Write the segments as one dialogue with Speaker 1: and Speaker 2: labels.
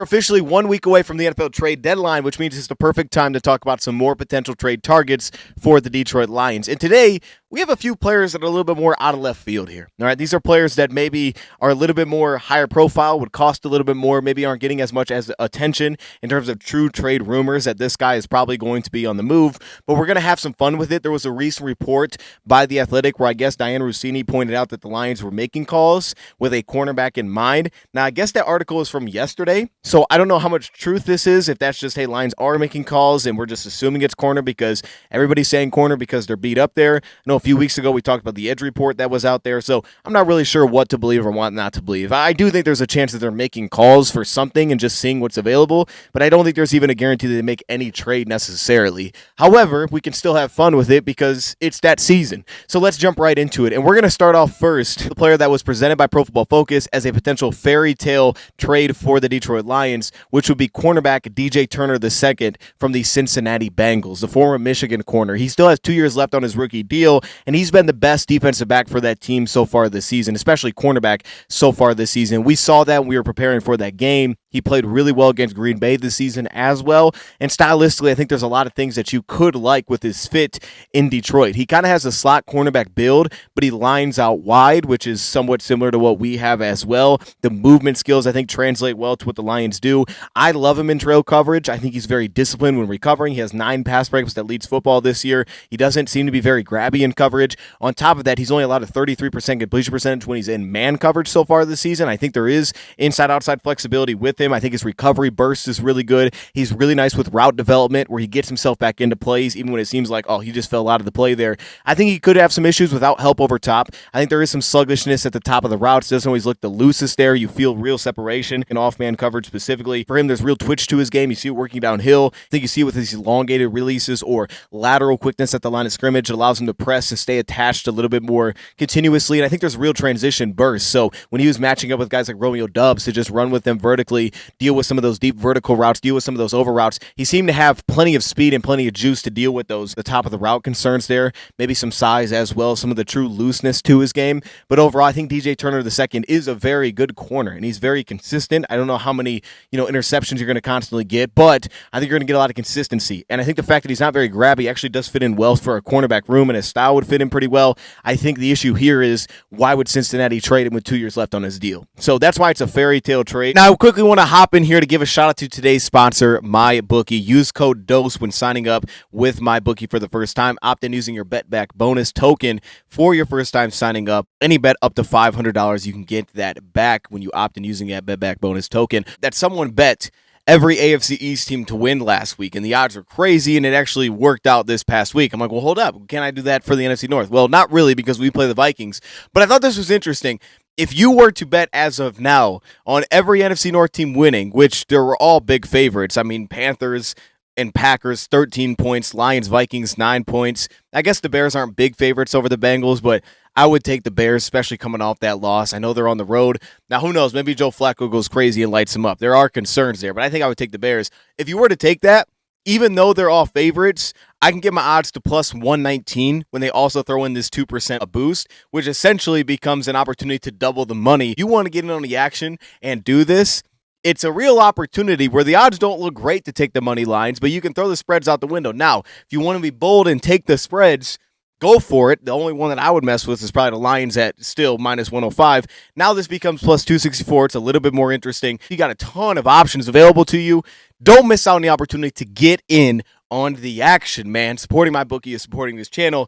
Speaker 1: Officially 1 week away from the NFL trade deadline, which means it's the perfect time to talk about some more potential trade targets for the Detroit Lions. And today, we have a few players that are a little bit more out of left field here. All right, these are players that maybe are a little bit more higher profile, would cost a little bit more, maybe aren't getting as much as attention in terms of true trade rumors that this guy is probably going to be on the move. But we're going to have some fun with it. There was a recent report by The Athletic where I guess Diane Rossini pointed out that the Lions were making calls with a cornerback in mind. Now, I guess that article is from yesterday. So I don't know how much truth this is, if that's just, hey, Lions are making calls and we're just assuming it's corner because everybody's saying corner because they're beat up there. I know a few weeks ago we talked about the Edge report that was out there, so I'm not really sure what to believe or what not to believe. I do think there's a chance that they're making calls for something and just seeing what's available, but I don't think there's even a guarantee that they make any trade necessarily. However, we can still have fun with it because it's that season. So let's jump right into it, and we're going to start off first. The player that was presented by Pro Football Focus as a potential fairy tale trade for the Detroit Lions, which would be cornerback DJ Turner II from the Cincinnati Bengals, the former Michigan corner. He still has 2 years left on his rookie deal, and he's been the best defensive back for that team so far this season, especially cornerback so far this season. We saw that when we were preparing for that game. He played really well against Green Bay this season as well. And stylistically, I think there's a lot of things that you could like with his fit in Detroit. He kind of has a slot cornerback build, but he lines out wide, which is somewhat similar to what we have as well. The movement skills, I think, translate well to what the Lions do. I love him in trail coverage. I think he's very disciplined when recovering. He has 9 pass breakups that leads football this year. He doesn't seem to be very grabby in coverage. On top of that, he's only allowed a 33% completion percentage when he's in man coverage so far this season. I think there is inside-outside flexibility with him. I think his recovery burst is really good. He's really nice with route development where he gets himself back into plays even when it seems like, oh, he just fell out of the play there. I think he could have some issues without help over top. I think there is some sluggishness at the top of the routes. Doesn't always look the loosest there. You feel real separation in off-man coverage specifically. For him, there's real twitch to his game. You see it working downhill. I think you see it with his elongated releases or lateral quickness at the line of scrimmage. It allows him to press and stay attached a little bit more continuously. And I think there's real transition burst. So when he was matching up with guys like Romeo Doubs to just run with them vertically, deal with some of those deep vertical routes, deal with some of those over routes, he seemed to have plenty of speed and plenty of juice to deal with those, the top of the route concerns there, maybe some size as well, some of the true looseness to his game. But overall, I think DJ Turner II is a very good corner, and he's very consistent. I don't know how many, interceptions you're going to constantly get, but I think you're going to get a lot of consistency. And I think the fact that he's not very grabby actually does fit in well for a cornerback room, and his style would fit in pretty well. I think the issue here is, why would Cincinnati trade him with 2 years left on his deal? So that's why it's a fairy tale trade. Now, I quickly want to hop in here to give a shout out to today's sponsor, MyBookie. Use code DOSE when signing up with MyBookie for the first time. Opt in using your BetBack bonus token for your first time signing up. Any bet up to $500, you can get that back when you opt in using that BetBack bonus token. That someone bet every AFC East team to win last week, and the odds are crazy, and it actually worked out this past week. I'm like, well, hold up. Can I do that for the NFC North? Well, not really, because we play the Vikings, but I thought this was interesting. If you were to bet as of now on every NFC North team winning, which there were all big favorites, I mean, Panthers and Packers, 13 points, Lions, Vikings, 9 points. I guess the Bears aren't big favorites over the Bengals, but I would take the Bears, especially coming off that loss. I know they're on the road. Now, who knows? Maybe Joe Flacco goes crazy and lights them up. There are concerns there, but I think I would take the Bears. If you were to take that, even though they're all favorites, I can get my odds to plus 119 when they also throw in this 2% a boost, which essentially becomes an opportunity to double the money. You want to get in on the action and do this, it's a real opportunity where the odds don't look great to take the money lines, but you can throw the spreads out the window. Now, if you want to be bold and take the spreads, go for it. The only one that I would mess with is probably the Lions at still minus 105. Now this becomes plus 264. It's a little bit more interesting. You got a ton of options available to you. Don't miss out on the opportunity to get in on the action, man. Supporting my bookie is supporting this channel.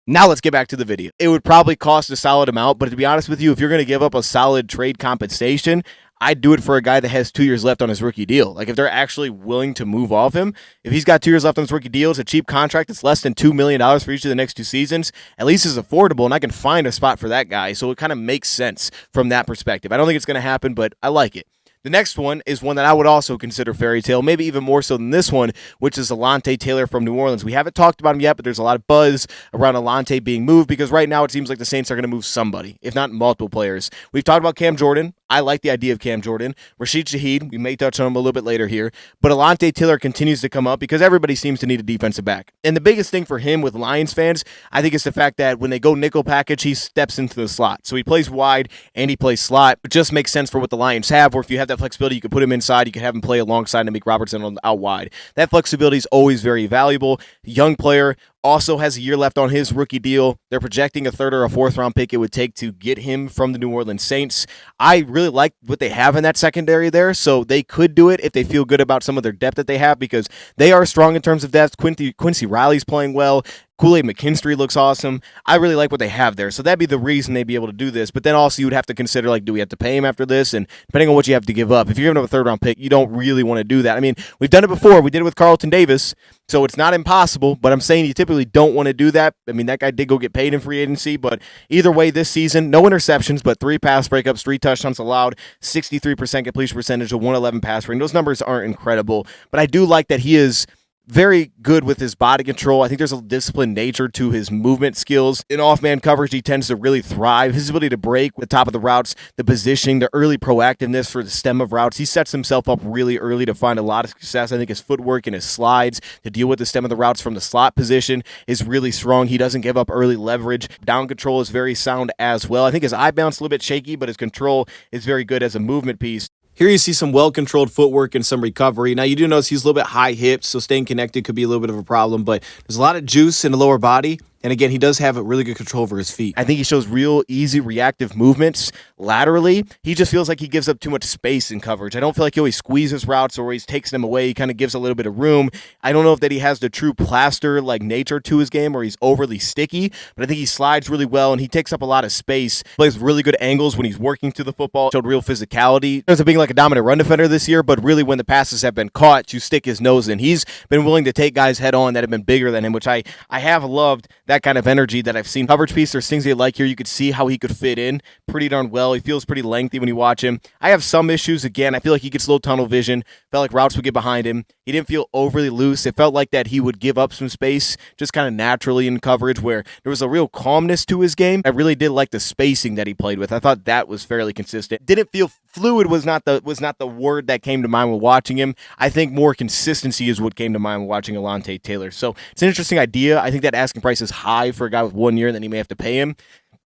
Speaker 1: Now let's get back to the video. It would probably cost a solid amount, but to be honest with you, if you're going to give up a solid trade compensation, I'd do it for a guy that has 2 years left on his rookie deal. Like, if they're actually willing to move off him, if he's got 2 years left on his rookie deal, it's a cheap contract. It's less than $2 million for each of the next 2 seasons. At least it's affordable, and I can find a spot for that guy. So it kind of makes sense from that perspective. I don't think it's going to happen, but I like it. The next one is one that I would also consider fairy tale, maybe even more so than this one, which is Alontae Taylor from New Orleans. We haven't talked about him yet, but there's a lot of buzz around Alontae being moved because right now it seems like the Saints are going to move somebody, if not multiple players. We've talked about Cam Jordan. I like the idea of Cam Jordan. Rashid Shaheed, we may touch on him a little bit later here, but Alontae Taylor continues to come up because everybody seems to need a defensive back. And the biggest thing for him with Lions fans, I think, is the fact that when they go nickel package, he steps into the slot. So he plays wide and he plays slot. It just makes sense for what the Lions have, where if you have that flexibility. You could put him inside. You could have him play alongside Nick Robertson out wide. That flexibility is always very valuable. Young player. Also has a year left on his rookie deal. They're projecting a third or a fourth round pick it would take to get him from the New Orleans Saints. I really like what they have in that secondary there, so they could do it if they feel good about some of their depth that they have, because they are strong in terms of depth. Quincy Riley's playing well. Kool-Aid McKinstry looks awesome. I really like what they have there, so that'd be the reason they'd be able to do this. But then also you would have to consider, like, do we have to pay him after this? And depending on what you have to give up, if you're giving up a third-round pick, you don't really want to do that. I mean, we've done it before. We did it with Carlton Davis, so it's not impossible, but I'm saying you typically don't want to do that. I mean, that guy did go get paid in free agency, but either way, this season, no interceptions, but 3 pass breakups, 3 touchdowns allowed, 63% completion percentage, a 111 pass rating. Those numbers aren't incredible, but I do like that he is very good with his body control. I think there's a disciplined nature to his movement skills. In off-man coverage, he tends to really thrive. His ability to break the top of the routes, the positioning, the early proactiveness for the stem of routes. He sets himself up really early to find a lot of success. I think his footwork and his slides to deal with the stem of the routes from the slot position is really strong. He doesn't give up early leverage. Down control is very sound as well. I think his eye bounce a little bit shaky, but his control is very good as a movement piece. Here you see some well-controlled footwork and some recovery. Now, you do notice he's a little bit high hips, so staying connected could be a little bit of a problem, but there's a lot of juice in the lower body. And again, he does have a really good control over his feet. I think he shows real easy reactive movements laterally. He just feels like he gives up too much space in coverage. I don't feel like he always squeezes routes or always takes them away. He kind of gives a little bit of room. I don't know if that he has the true plaster-like nature to his game or he's overly sticky, but I think he slides really well and he takes up a lot of space. Plays really good angles when he's working to the football. Showed real physicality. Ends up being like a dominant run defender this year, but really when the passes have been caught, to stick his nose in. He's been willing to take guys head on that have been bigger than him, which I have loved that kind of energy that I've seen. Coverage piece, there's things they like here. You could see how he could fit in pretty darn well. He feels pretty lengthy when you watch him. I have some issues. Again, I feel like he gets low tunnel vision. Felt like routes would get behind him. He didn't feel overly loose. It felt like that he would give up some space just kind of naturally in coverage, where there was a real calmness to his game. I really did like the spacing that he played with. I thought that was fairly consistent. Didn't feel fluid was not the word that came to mind when watching him. I think more consistency is what came to mind when watching Alontae Taylor. So it's an interesting idea. I think that asking price is high for a guy with 1 year, and then he may have to pay him.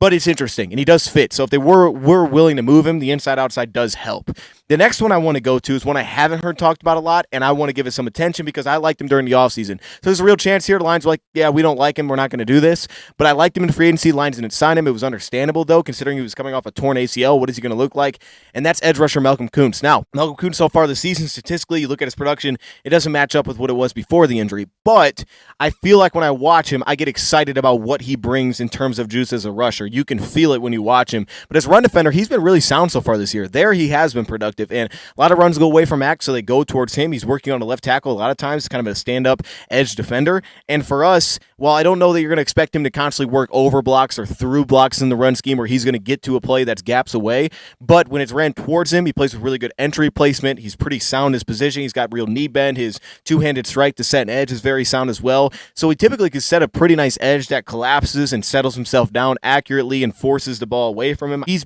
Speaker 1: But it's interesting, and he does fit. So if they were willing to move him, the inside-outside does help. The next one I want to go to is one I haven't heard talked about a lot, and I want to give it some attention because I liked him during the offseason. So there's a real chance here the Lions were like, yeah, we don't like him, we're not going to do this. But I liked him in free agency. Lions didn't sign him. It was understandable, though, considering he was coming off a torn ACL. What is he going to look like? And that's edge rusher Malcolm Kuntz. Now, Malcolm Kuntz so far this season, statistically, you look at his production, it doesn't match up with what it was before the injury. But I feel like when I watch him, I get excited about what he brings in terms of juice as a rusher. You can feel it when you watch him. But as a run defender, he's been really sound so far this year. There he has been productive, and a lot of runs go away from Mac, so they go towards him. He's working on the left tackle a lot of times, kind of a stand-up edge defender. And for us, while I don't know that you're going to expect him to constantly work over blocks or through blocks in the run scheme where he's going to get to a play that's gaps away, but when it's ran towards him, he plays with really good entry placement. He's pretty sound in his position. He's got real knee bend. His two-handed strike to set an edge is very sound as well. So he typically can set a pretty nice edge that collapses and settles himself down accurately and forces the ball away from him. He's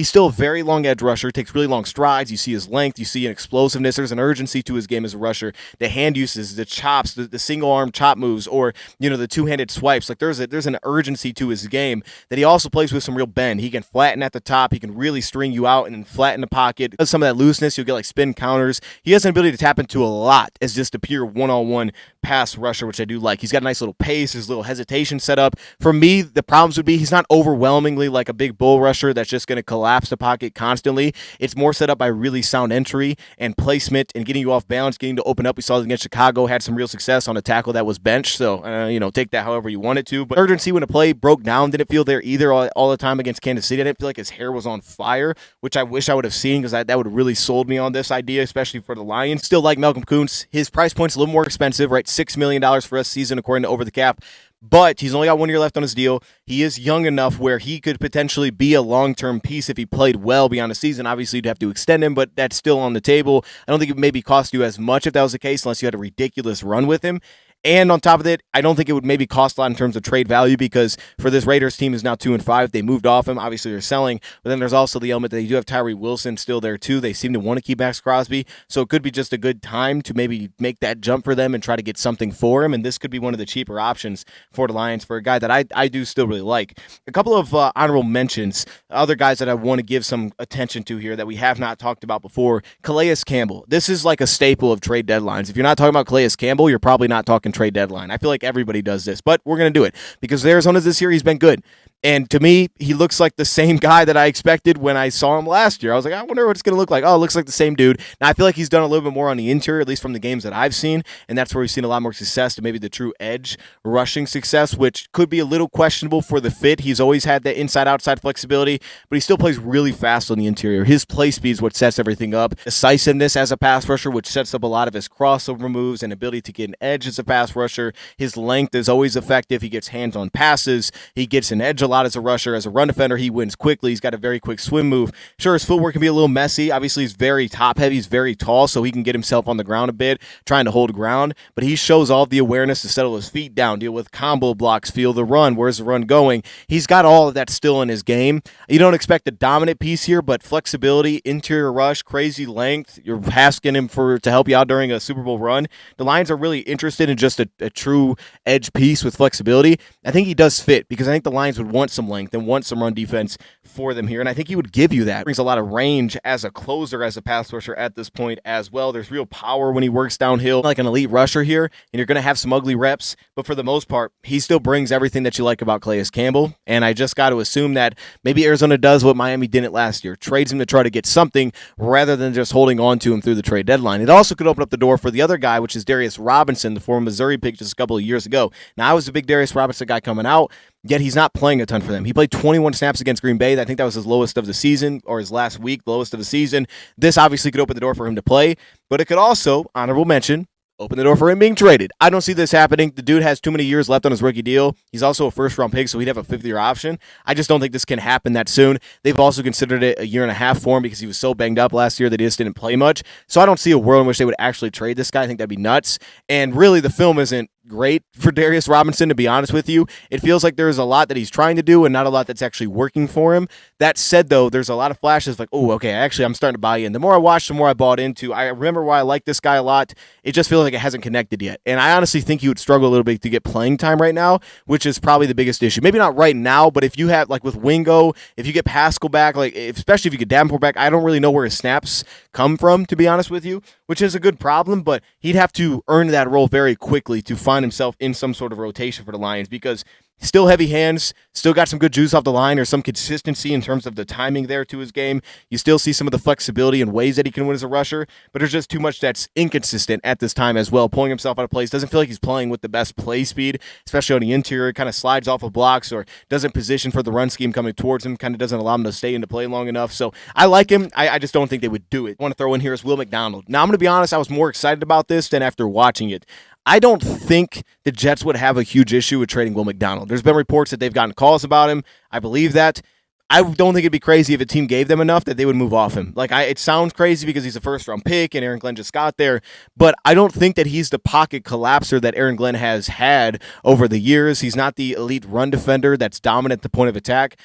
Speaker 1: still a very long edge rusher, takes really long strides. You see his length, you see an explosiveness. There's an urgency to his game as a rusher. The hand uses, the chops, the single arm chop moves, or the two-handed swipes. Like there's an urgency to his game that he also plays with some real bend. He can flatten at the top. He can really string you out and then flatten the pocket. Does some of that looseness. You'll get like spin counters. He has an ability to tap into a lot as just a pure one-on-one pass rusher, which I do like. He's got a nice little pace, his little hesitation set up. For me, the problems would be he's not overwhelmingly like a big bull rusher that's just going to collapse the pocket constantly. It's more set up by really sound entry and placement and getting you off balance, getting to open up. We saw it against Chicago, had some real success on a tackle that was benched. So, take that however you want it to. But urgency when a play broke down, didn't feel there either all the time against Kansas City. I didn't feel like his hair was on fire, which I wish I would have seen because that would have really sold me on this idea, especially for the Lions. Still like Malcolm Kuntz. His price point's a little more expensive, right? $6 million for us season according to Over the Cap. But he's only got 1 year left on his deal. He is young enough where he could potentially be a long-term piece if he played well beyond a season. Obviously, you'd have to extend him, but that's still on the table. I don't think it maybe cost you as much if that was the case unless you had a ridiculous run with him. And on top of it, I don't think it would maybe cost a lot in terms of trade value because for this Raiders team is now 2-5. They moved off him. Obviously, they're selling. But then there's also the element that they do have Tyree Wilson still there too. They seem to want to keep Max Crosby. So it could be just a good time to maybe make that jump for them and try to get something for him. And this could be one of the cheaper options for the Lions for a guy that I do still really like. A couple of honorable mentions, other guys that I want to give some attention to here that we have not talked about before. Calais Campbell. This is like a staple of trade deadlines. If you're not talking about Calais Campbell, you're probably not talking trade deadline. I feel like everybody does this, but we're going to do it because Arizona's this year, he's been good. And to me, he looks like the same guy that I expected when I saw him last year. I was like, I wonder what it's going to look like. Oh, it looks like the same dude. Now, I feel like he's done a little bit more on the interior, at least from the games that I've seen, and that's where we've seen a lot more success to maybe the true edge rushing success, which could be a little questionable for the fit. He's always had that inside-outside flexibility, but he still plays really fast on the interior. His play speed is what sets everything up. Decisiveness as a pass rusher, which sets up a lot of his crossover moves and ability to get an edge as a pass rusher. His length is always effective. He gets hands on passes. He gets an edge a lot as a rusher. As a run defender, he wins quickly. He's got a very quick swim move. Sure, his footwork can be a little messy. Obviously, he's very top-heavy. He's very tall, so he can get himself on the ground a bit, trying to hold ground. But he shows all the awareness to settle his feet down, deal with combo blocks, feel the run. Where's the run going? He's got all of that still in his game. You don't expect a dominant piece here, but flexibility, interior rush, crazy length. You're asking him to help you out during a Super Bowl run. The Lions are really interested in just a true edge piece with flexibility. I think he does fit because I think the Lions would want some length and want some run defense for them here, and I think he would give you that. Brings a lot of range as a closer, as a pass rusher at this point as well. There's real power when he works downhill, like an elite rusher here, and you're going to have some ugly reps, but for the most part, he still brings everything that you like about Calais Campbell, and I just got to assume that maybe Arizona does what Miami didn't last year, trades him to try to get something rather than just holding on to him through the trade deadline. It also could open up the door for the other guy, which is Darius Robinson, the former Missouri pick just a couple of years ago. Now, I was a big Darius Robinson guy coming out, yet he's not playing a ton for them. He played 21 snaps against Green Bay. I think that was his lowest of the season, or his last week, lowest of the season. This obviously could open the door for him to play, but it could also, honorable mention, open the door for him being traded. I don't see this happening. The dude has too many years left on his rookie deal. He's also a first-round pick, so he'd have a fifth-year option. I just don't think this can happen that soon. They've also considered it a year and a half for him because he was so banged up last year that he just didn't play much. So I don't see a world in which they would actually trade this guy. I think that'd be nuts. And really, the film isn't great for Darius Robinson, to be honest with you. It feels like there's a lot that he's trying to do and not a lot that's actually working for him. That said, though, there's a lot of flashes like, oh, okay, actually, I'm starting to buy in. The more I watch, the more I bought into. I remember why I like this guy a lot. It just feels like it hasn't connected yet. And I honestly think he would struggle a little bit to get playing time right now, which is probably the biggest issue. Maybe not right now, but if you have, like with Wingo, if you get Pascal back, like especially if you get Davenport back, I don't really know where his snaps come from, to be honest with you, which is a good problem, but he'd have to earn that role very quickly to find himself in some sort of rotation for the Lions because still heavy hands, still got some good juice off the line or some consistency in terms of the timing there to his game. You still see some of the flexibility and ways that he can win as a rusher, but there's just too much that's inconsistent at this time as well. Pulling himself out of place, doesn't feel like he's playing with the best play speed, especially on the interior, kind of slides off of blocks or doesn't position for the run scheme coming towards him, kind of doesn't allow him to stay into play long enough. So I like him. I just don't think they would do it. I want to throw in here is Will McDonald. Now, I'm going to be honest, I was more excited about this than after watching it. I don't think the Jets would have a huge issue with trading Will McDonald. There's been reports that they've gotten calls about him. I believe that. I don't think it'd be crazy if a team gave them enough that they would move off him. It sounds crazy because he's a first-round pick and Aaron Glenn just got there, but I don't think that he's the pocket collapser that Aaron Glenn has had over the years. He's not the elite run defender that's dominant at the point of attack.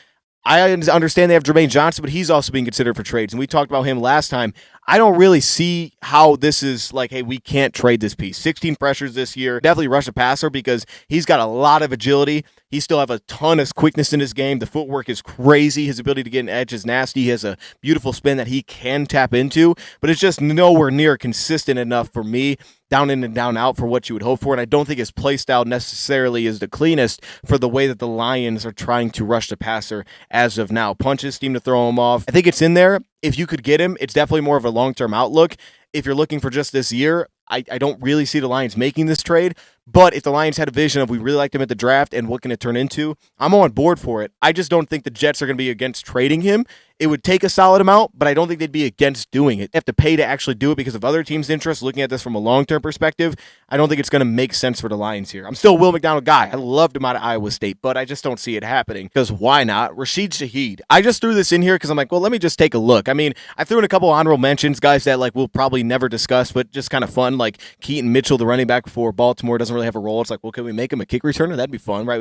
Speaker 1: I understand they have Jermaine Johnson, but he's also being considered for trades, and we talked about him last time. I don't really see how this is like, hey, we can't trade this piece. 16 pressures this year. Definitely rush a passer because he's got a lot of agility. He still have a ton of quickness in his game. The footwork is crazy. His ability to get an edge is nasty. He has a beautiful spin that he can tap into, but it's just nowhere near consistent enough for me. Down in and down out for what you would hope for, and I don't think his play style necessarily is the cleanest for the way that the Lions are trying to rush the passer as of now. Punches seem to throw him off. I think it's in there. If you could get him, it's definitely more of a long-term outlook. If you're looking for just this year, I don't really see the Lions making this trade, but if the Lions had a vision of we really liked him at the draft and what can it turn into, I'm on board for it. I just don't think the Jets are going to be against trading him. It would take a solid amount, but I don't think they'd be against doing it. They have to pay to actually do it because of other teams' interest. Looking at this from a long-term perspective, I don't think it's going to make sense for the Lions here. I'm still a Will McDonald guy. I loved him out of Iowa State, but I just don't see it happening because why not? Rashid Shaheed. I just threw this in here because I'm like, well, let me just take a look. I mean, I threw in a couple honorable mentions, guys that we'll probably never discussed, but just kind of fun. Like Keaton Mitchell, the running back for Baltimore, doesn't really have a role. It's like, well, can we make him a kick returner? That'd be fun, right?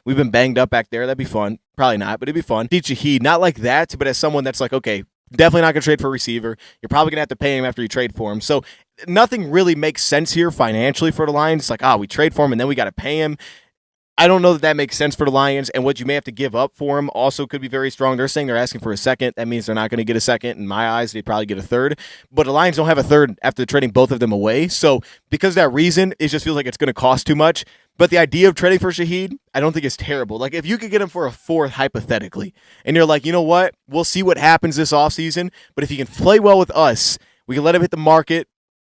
Speaker 1: We've been banged up back there. That'd be fun. Probably not, but it'd be fun. Shaheed, not like that, but as someone that's like, okay, definitely not going to trade for a receiver. You're probably going to have to pay him after you trade for him. So nothing really makes sense here financially for the Lions. It's like, we trade for him and then we got to pay him. I don't know that makes sense for the Lions, and what you may have to give up for him also could be very strong. They're saying they're asking for a second. That means they're not going to get a second. In my eyes, they probably get a third. But the Lions don't have a third after trading both of them away. So because of that reason, it just feels like it's going to cost too much. But the idea of trading for Shaheed, I don't think is terrible. Like, if you could get him for a fourth, hypothetically, and you're like, you know what? We'll see what happens this offseason, but if he can play well with us, we can let him hit the market.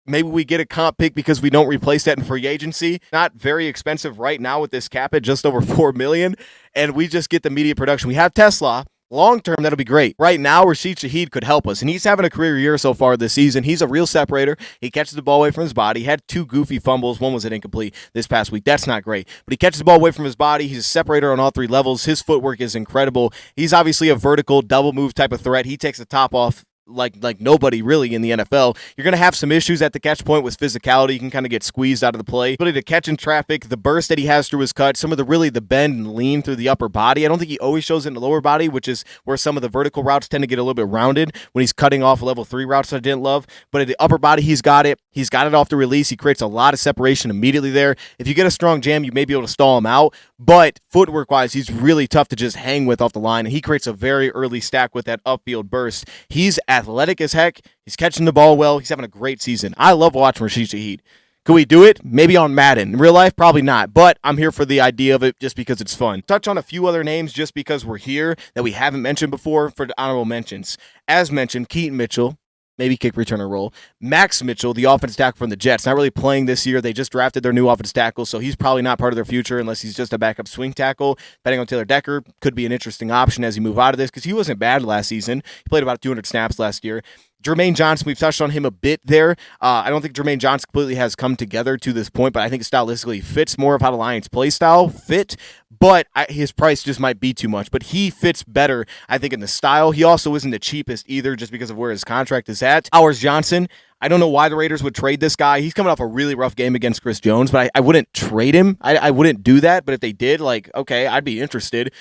Speaker 1: Maybe we get a comp pick because we don't replace that in free agency. Not very expensive right now with this cap at just over $4 million, and we just get the media production. We have Tesla. Long term, that'll be great. Right now, Rashid Shaheed could help us, and he's having a career year so far this season. He's a real separator. He catches the ball away from his body. He had 2 goofy fumbles. One was an incomplete this past week. That's not great, but he catches the ball away from his body. He's a separator on all 3 levels. His footwork is incredible. He's obviously a vertical double move type of threat. He takes the top off like nobody really in the NFL. You're going to have some issues at the catch point with physicality. You can kind of get squeezed out of the play. Ability to catch in traffic, the burst that he has through his cut, some of the bend and lean through the upper body. I don't think he always shows it in the lower body, which is where some of the vertical routes tend to get a little bit rounded when he's cutting off level 3 routes that I didn't love. But at the upper body, he's got it. He's got it off the release. He creates a lot of separation immediately there. If you get a strong jam, you may be able to stall him out. But footwork-wise, he's really tough to just hang with off the line. And he creates a very early stack with that upfield burst. He's athletic as heck. He's catching the ball well. He's having a great season. I love watching Rashid Shaheed. Could we do it? Maybe on Madden. In real life, probably not. But I'm here for the idea of it just because it's fun. Touch on a few other names just because we're here that we haven't mentioned before for the honorable mentions. As mentioned, Keaton Mitchell. Maybe kick returner role. Max Mitchell, the offensive tackle from the Jets, not really playing this year. They just drafted their new offensive tackle, so he's probably not part of their future unless he's just a backup swing tackle. Betting on Taylor Decker could be an interesting option as he move out of this because he wasn't bad last season. He played about 200 snaps last year. Jermaine Johnson, we've touched on him a bit there. I don't think Jermaine Johnson completely has come together to this point, but I think stylistically fits more of how the Lions play style fit, but his price just might be too much. But he fits better, I think, in the style. He also isn't the cheapest either just because of where his contract is at. Powers Johnson, I don't know why the Raiders would trade this guy. He's coming off a really rough game against Chris Jones, but I wouldn't trade him. I wouldn't do that, but if they did, okay, I'd be interested.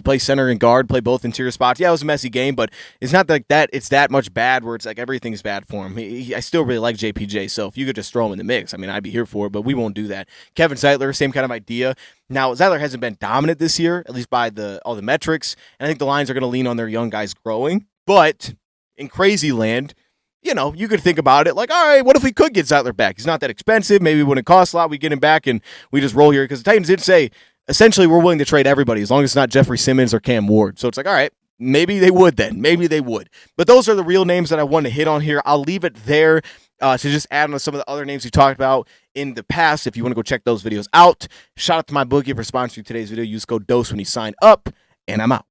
Speaker 1: Play center and guard, play both interior spots. Yeah, it was a messy game, but it's not like that. It's that much bad where it's like everything's bad for him. I still really like JPJ, so if you could just throw him in the mix, I'd be here for it, but we won't do that. Kevin Zeitler, same kind of idea. Now, Zeitler hasn't been dominant this year, at least by all the metrics, and I think the Lions are going to lean on their young guys growing, but in crazy land, you could think about it like, all right, what if we could get Zeitler back? He's not that expensive. Maybe it wouldn't cost a lot. We get him back and we just roll here because the Titans did say, essentially, we're willing to trade everybody as long as it's not Jeffrey Simmons or Cam Ward. So it's like, all right, maybe they would then. Maybe they would. But those are the real names that I want to hit on here. I'll leave it there to just add on to some of the other names we talked about in the past. If you want to go check those videos out, shout out to my bookie for sponsoring today's video. Use code DOSE when you sign up, and I'm out.